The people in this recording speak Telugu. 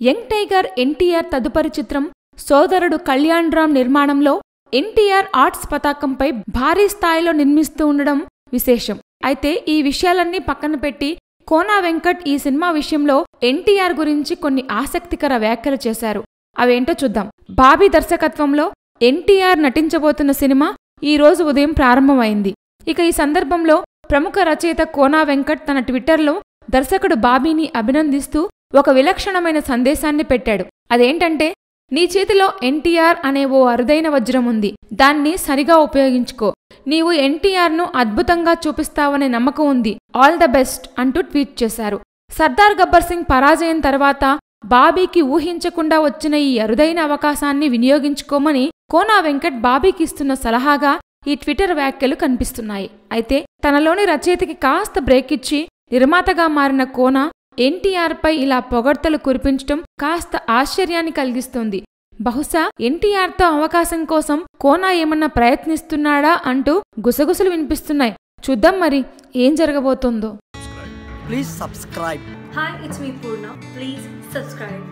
యంగ్ టైగర్ ఎన్టీఆర్ తదుపరి చిత్రం సోదరుడు కళ్యాణ్ రామ్ నిర్మాణంలో ఎన్టీఆర్ ఆర్ట్స్ పతాకంపై భారీ స్థాయిలో నిర్మిస్తూ ఉండడం విశేషం. అయితే ఈ విషయాలన్నీ పక్కన పెట్టి కోనా వెంకట్ ఈ సినిమా విషయంలో ఎన్టీఆర్ గురించి కొన్ని ఆసక్తికర వ్యాఖ్యలు చేశారు. అవేంటో చూద్దాం. బాబీ దర్శకత్వంలో ఎన్టీఆర్ నటించబోతున్న సినిమా ఈ రోజు ఉదయం ప్రారంభమైంది. ఇక ఈ సందర్భంలో ప్రముఖ రచయిత కోనా వెంకట్ తన ట్విట్టర్లో దర్శకుడు బాబీని అభినందిస్తూ ఒక విలక్షణమైన సందేశాన్ని పెట్టాడు. అదేంటంటే, నీ చేతిలో ఎన్టీఆర్ అనే ఓ అరుదైన వజ్రం ఉంది, దాన్ని సరిగా ఉపయోగించుకో, నీవు ఎన్టీఆర్ను అద్భుతంగా చూపిస్తావనే నమ్మకం ఉంది, ఆల్ ద బెస్ట్ అంటూ ట్వీట్ చేశారు. సర్దార్ గబ్బర్ సింగ్ పరాజయం తర్వాత బాబీకి ఊహించకుండా వచ్చిన ఈ అరుదైన అవకాశాన్ని వినియోగించుకోమని కోనా వెంకట్ బాబీకి ఇస్తున్న సలహాగా ఈ ట్విట్టర్ వ్యాఖ్యలు కనిపిస్తున్నాయి. అయితే తనలోని రచయితకి కాస్త బ్రేక్ ఇచ్చి నిర్మాతగా మారిన కోనా ఎన్టీఆర్పై ఇలా పొగడ్తలు కురిపించటం కాస్త ఆశ్చర్యాన్ని కలిగిస్తోంది. బహుశా ఎన్టీఆర్తో అవకాశం కోసం కోనా ఏమన్నా ప్రయత్నిస్తున్నాడా అంటూ గుసగుసలు వినిపిస్తున్నాయి. చూద్దాం మరి ఏం జరగబోతోందో. Please subscribe. Hi, it's me Purna. Please subscribe.